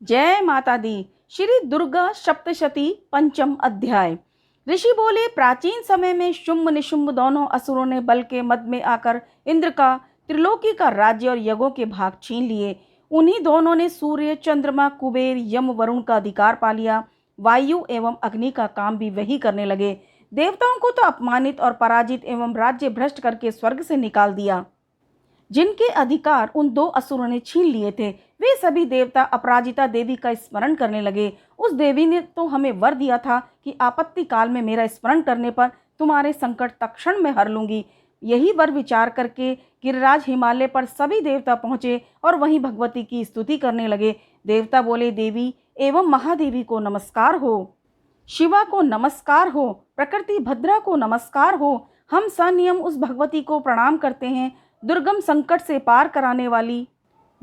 जय माता दी। श्री दुर्गा सप्तशती पंचम अध्याय। ऋषि बोले, प्राचीन समय में शुंभ निशुंभ दोनों असुरों ने बल के मद में आकर इंद्र का, त्रिलोकी का राज्य और यज्ञों के भाग छीन लिए। उन्हीं दोनों ने सूर्य, चंद्रमा, कुबेर, यम, वरुण का अधिकार पा लिया। वायु एवं अग्नि का काम भी वही करने लगे। देवताओं को तो अपमानित और पराजित एवं राज्य भ्रष्ट करके स्वर्ग से निकाल दिया। जिनके अधिकार उन दो असुरों ने छीन लिए थे, वे सभी देवता अपराजिता देवी का स्मरण करने लगे। उस देवी ने तो हमें वर दिया था कि आपत्ति काल में मेरा स्मरण करने पर तुम्हारे संकट तत्क्षण में हर लूंगी। यही वर विचार करके गिरिराज हिमालय पर सभी देवता पहुंचे और वहीं भगवती की स्तुति करने लगे। देवता बोले, देवी एवं महादेवी को नमस्कार हो, शिवा को नमस्कार हो, प्रकृति भद्रा को नमस्कार हो। हम सनियम उस भगवती को प्रणाम करते हैं। दुर्गम संकट से पार कराने वाली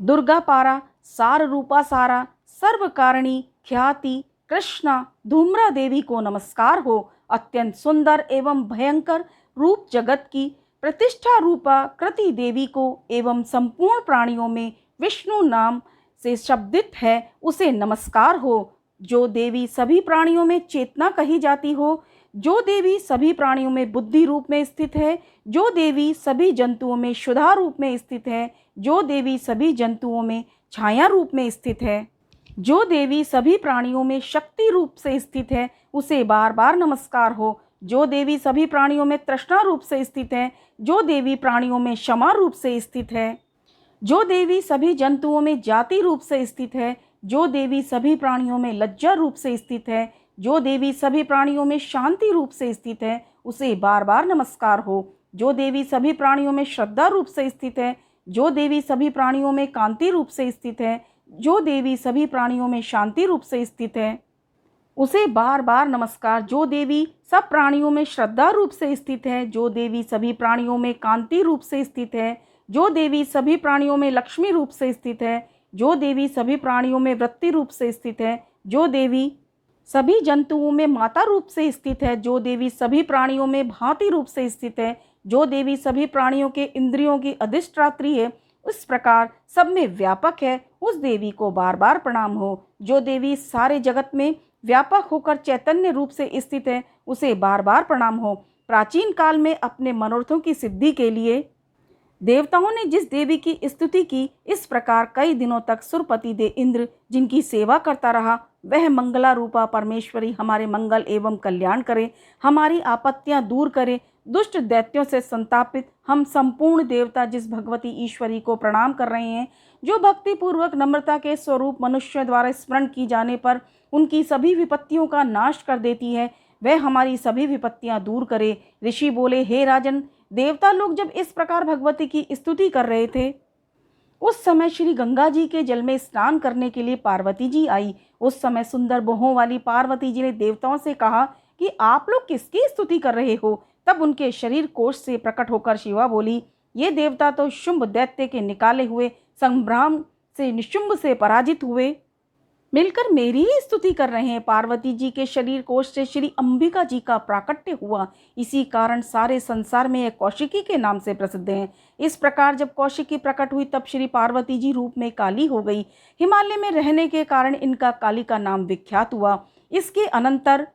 दुर्गा पारा, सार रूपा सारा, सर्व कारिणी, ख्याति कृष्णा, धूम्रा देवी को नमस्कार हो। अत्यंत सुंदर एवं भयंकर रूप जगत की प्रतिष्ठा रूपा कृति देवी को एवं संपूर्ण प्राणियों में विष्णु नाम से शब्दित है, उसे नमस्कार हो। जो देवी सभी प्राणियों में चेतना कही जाती हो, जो देवी सभी प्राणियों में बुद्धि रूप में स्थित है, जो देवी सभी जंतुओं में क्षुधा रूप में स्थित है, जो देवी सभी जंतुओं में छाया रूप में स्थित है, जो देवी सभी प्राणियों में शक्ति रूप से स्थित है, उसे बार बार नमस्कार हो। जो देवी सभी प्राणियों में तृष्णा रूप से स्थित है, जो देवी प्राणियों में क्षमा रूप से स्थित है, जो देवी सभी जंतुओं में जाति रूप से स्थित है, जो देवी सभी प्राणियों में लज्जा रूप से स्थित है, जो देवी सभी प्राणियों में शांति रूप से स्थित है, उसे बार बार नमस्कार हो। जो देवी सभी प्राणियों में श्रद्धा रूप से स्थित है, जो देवी सभी प्राणियों में कांति रूप से स्थित है, जो देवी सभी प्राणियों में शांति रूप से स्थित है, उसे बार बार नमस्कार। जो देवी सब प्राणियों में श्रद्धा रूप से स्थित है, जो देवी सभी प्राणियों में कांति रूप से स्थित है, जो देवी सभी प्राणियों में लक्ष्मी रूप से स्थित है, जो देवी सभी प्राणियों में वृत्ति रूप से स्थित है, जो देवी सभी जंतुओं में माता रूप से स्थित है, जो देवी सभी प्राणियों में भांति रूप से स्थित है, जो देवी सभी प्राणियों के इंद्रियों की अधिष्ठात्री है, उस प्रकार सब में व्यापक है, उस देवी को बार बार प्रणाम हो। जो देवी सारे जगत में व्यापक होकर चैतन्य रूप से स्थित है, उसे बार बार प्रणाम हो। प्राचीन काल में अपने मनोरथों की सिद्धि के लिए देवताओं ने जिस देवी की स्तुति की, इस प्रकार कई दिनों तक सुरपति दे इंद्र जिनकी सेवा करता रहा, वह मंगला रूपा परमेश्वरी हमारे मंगल एवं कल्याण करे, हमारी आपत्तियां दूर करे, दुष्ट दैत्यों से संतापित हम संपूर्ण देवता जिस भगवती ईश्वरी को प्रणाम कर रहे हैं, जो भक्ति पूर्वक नम्रता के स्वरूप मनुष्य द्वारा स्मरण की जाने पर उनकी सभी विपत्तियों का नाश कर देती है, वह हमारी सभी विपत्तियां दूर करे। ऋषि बोले, हे राजन, देवता लोग जब इस प्रकार भगवती की स्तुति कर रहे थे, उस समय श्री गंगा जी के जल में स्नान करने के लिए पार्वती जी आई। उस समय सुंदर भुहों वाली पार्वती जी ने देवताओं से कहा कि आप लोग किसकी स्तुति कर रहे हो। तब उनके शरीर कोश से प्रकट होकर शिवा बोली, ये देवता तो शुंभ दैत्य के निकाले हुए संग्राम से निशुंभ से पराजित हुए मिलकर मेरी ही स्तुति कर रहे हैं। पार्वती जी के शरीर कोश से श्री अंबिका जी का प्राकट्य हुआ, इसी कारण सारे संसार में यह कौशिकी के नाम से प्रसिद्ध है। इस प्रकार जब कौशिकी प्रकट हुई, तब श्री पार्वती जी रूप में काली हो गई। हिमालय में रहने के कारण इनका काली का नाम विख्यात हुआ। इसके अनंतर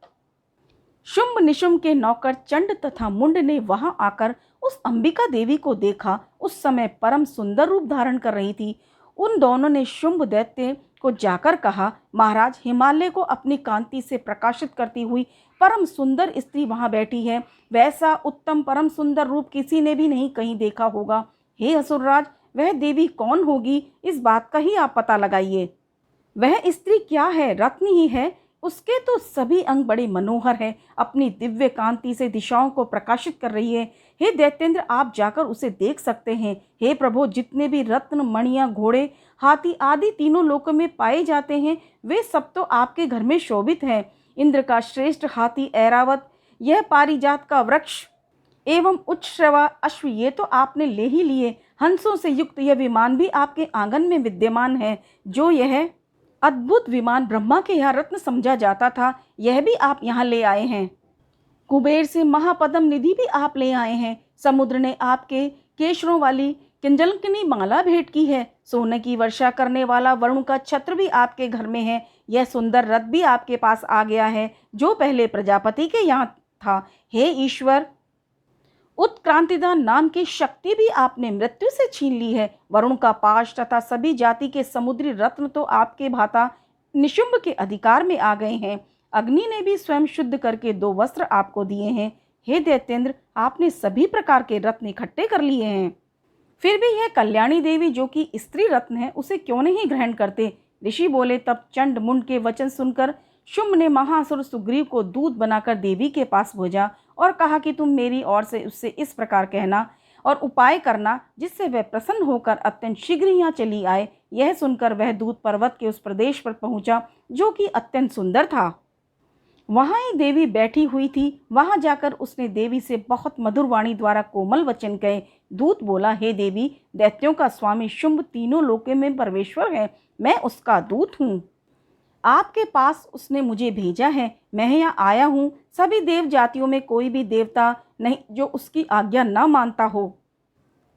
शुंभ निशुंभ के नौकर चंड तथा मुंड ने वहां आकर उस अंबिका देवी को देखा। उस समय परम सुंदर रूप धारण कर रही थी। उन दोनों ने शुंभ दैत्य को जाकर कहा, महाराज, हिमालय को अपनी कांति से प्रकाशित करती हुई परम सुंदर स्त्री वहां बैठी है। वैसा उत्तम परम सुंदर रूप किसी ने भी नहीं कहीं देखा होगा। हे असुरराज, वह देवी कौन होगी, इस बात का ही आप पता लगाइए। वह स्त्री क्या है? रत्न ही है। उसके तो सभी अंग बड़े मनोहर हैं, अपनी दिव्य कांति से दिशाओं को प्रकाशित कर रही है। हे दैत्येंद्र, आप जाकर उसे देख सकते हैं। हे प्रभु, जितने भी रत्न, मणियां, घोड़े, हाथी आदि तीनों लोकों में पाए जाते हैं, वे सब तो आपके घर में शोभित हैं। इंद्र का श्रेष्ठ हाथी ऐरावत, यह पारिजात का वृक्ष एवं उच्छ्रवा अश्व, ये तो आपने ले ही लिए। हंसों से युक्त यह विमान भी आपके आंगन में विद्यमान है। जो यह अद्भुत विमान ब्रह्मा के यहाँ रत्न समझा जाता था, यह भी आप यहाँ ले आए हैं। कुबेर से महापद्म निधि भी आप ले आए हैं। समुद्र ने आपके केशरों वाली किंजलकनी माला भेंट की है। सोने की वर्षा करने वाला वरुण का छत्र भी आपके घर में है। यह सुंदर रथ भी आपके पास आ गया है, जो पहले प्रजापति के यहाँ था। हे ईश्वर, उत्क्रांतिदान नाम की शक्ति भी आपने मृत्यु से छीन ली है। वरुण का पाश तथा सभी जाति के समुद्री रत्न तो आपके भाता निशुंभ के अधिकार में आ गए हैं। अग्नि ने भी स्वयं शुद्ध करके 2 वस्त्र आपको दिए हैं। हे दैत्येंद्र, आपने सभी प्रकार के रत्न इकट्ठे कर लिए हैं, फिर भी यह कल्याणी देवी जो कि स्त्री रत्न है, उसे क्यों नहीं ग्रहण करते? ऋषि बोले। तब चंड मुंड के वचन सुनकर शुंभ ने महासुर सुग्रीव को दूत बनाकर देवी के पास भेजा और कहा कि तुम मेरी ओर से उससे इस प्रकार कहना और उपाय करना जिससे वह प्रसन्न होकर अत्यंत शीघ्र यहाँ चली आए। यह सुनकर वह दूत पर्वत के उस प्रदेश पर पहुंचा जो कि अत्यंत सुंदर था। वहां ही देवी बैठी हुई थी। वहां जाकर उसने देवी से बहुत मधुर वाणी द्वारा कोमल वचन कहे। दूत बोला, हे देवी, दैत्यों का स्वामी शुंभ तीनों लोकों में परमेश्वर है। मैं उसका दूत हूँ। आपके पास उसने मुझे भेजा है। मैं यहाँ आया हूँ। सभी देव जातियों में कोई भी देवता नहीं जो उसकी आज्ञा न मानता हो।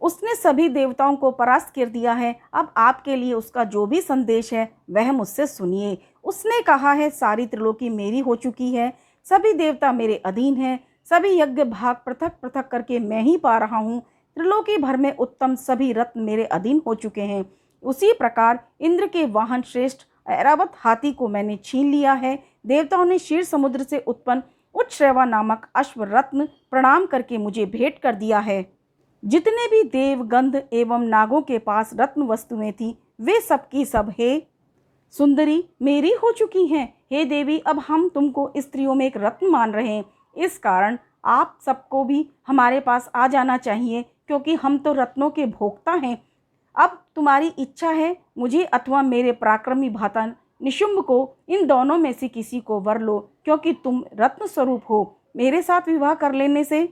उसने सभी देवताओं को परास्त कर दिया है। अब आपके लिए उसका जो भी संदेश है वह मुझसे सुनिए। उसने कहा है, सारी त्रिलोकी मेरी हो चुकी है। सभी देवता मेरे अधीन हैं। सभी यज्ञ भाग पृथक पृथक करके मैं ही पा रहा हूँ। त्रिलोकी भर में उत्तम सभी रत्न मेरे अधीन हो चुके हैं। उसी प्रकार इंद्र के वाहन श्रेष्ठ ऐरावत हाथी को मैंने छीन लिया है। देवताओं ने क्षीर समुद्र से उत्पन्न उच्चश्रवा नामक अश्व रत्न प्रणाम करके मुझे भेंट कर दिया है। जितने भी देव गंध एवं नागों के पास रत्न वस्तुएं थी, वे सब की सब हे सुंदरी मेरी हो चुकी हैं। हे देवी, अब हम तुमको स्त्रियों में एक रत्न मान रहे हैं। इस कारण आप सबको भी हमारे पास आ जाना चाहिए, क्योंकि हम तो रत्नों के भोक्ता हैं। अब तुम्हारी इच्छा है, मुझे अथवा मेरे पराक्रमी भाता निशुंभ को इन दोनों में से किसी को वर लो, क्योंकि तुम रत्न स्वरूप हो। मेरे साथ विवाह कर लेने से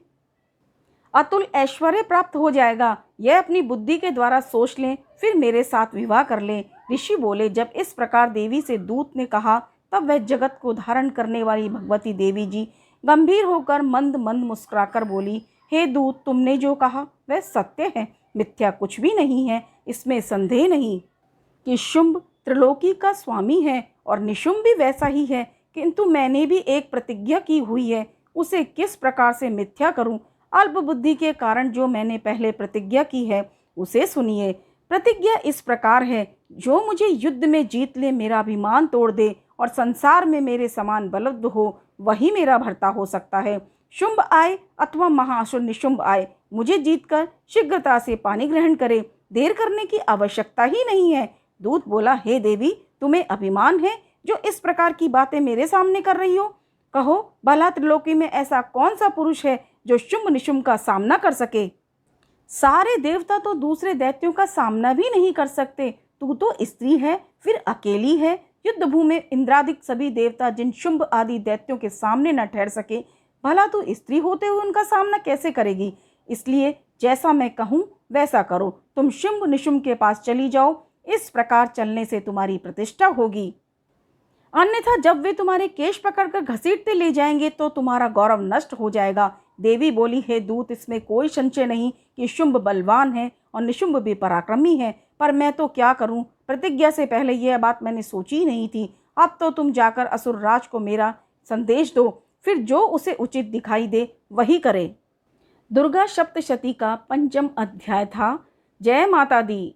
अतुल ऐश्वर्य प्राप्त हो जाएगा। यह अपनी बुद्धि के द्वारा सोच लें, फिर मेरे साथ विवाह कर लें। ऋषि बोले। जब इस प्रकार देवी से दूत ने कहा, तब वह जगत को धारण करने वाली भगवती देवी जी गंभीर होकर मंद मंद मुस्कुराकर बोली, हे दूत, तुमने जो कहा वह सत्य है, मिथ्या कुछ भी नहीं है। इसमें संदेह नहीं कि शुंभ त्रिलोकी का स्वामी है और निशुंभ भी वैसा ही है, किंतु मैंने भी एक प्रतिज्ञा की हुई है, उसे किस प्रकार से मिथ्या करूं? अल्प बुद्धि के कारण जो मैंने पहले प्रतिज्ञा की है उसे सुनिए। प्रतिज्ञा इस प्रकार है, जो मुझे युद्ध में जीत ले, मेरा अभिमान तोड़ दे और संसार में मेरे समान बलद हो, वही मेरा भर्ता हो सकता है। शुंभ आए अथवा महाअसुर निशुंभ आए, मुझे जीतकर शीघ्रता से पानी ग्रहण करे। देर करने की आवश्यकता ही नहीं है। दूत बोला, हे देवी, तुम्हें अभिमान है जो इस प्रकार की बातें मेरे सामने कर रही हो? कहो, भला त्रिलोकी में ऐसा कौन सा पुरुष है जो शुंभ निशुंभ का सामना कर सके? सारे देवता तो दूसरे दैत्यों का सामना भी नहीं कर सकते। तू तो स्त्री है, फिर अकेली है। युद्ध भूमि में इंद्रादिक सभी देवता जिन शुंभ आदि दैत्यों के सामने न ठहर सके, भला तू स्त्री होते हुए उनका सामना कैसे करेगी? इसलिए जैसा मैं कहूँ वैसा करो। तुम शुंभ निशुंभ के पास चली जाओ। इस प्रकार चलने से तुम्हारी प्रतिष्ठा होगी, अन्यथा जब वे तुम्हारे केश पकड़कर घसीटते ले जाएंगे तो तुम्हारा गौरव नष्ट हो जाएगा। देवी बोली, हे दूत, इसमें कोई संशय नहीं कि शुंभ बलवान है और निशुंभ भी पराक्रमी है, पर मैं तो क्या करूं? प्रतिज्ञा से पहले यह बात मैंने सोची ही नहीं थी। अब तो तुम जाकर असुर राज को मेरा संदेश दो, फिर जो उसे उचित दिखाई दे वही करे। दुर्गा सप्तशती का 5वां अध्याय था। जय माता दी।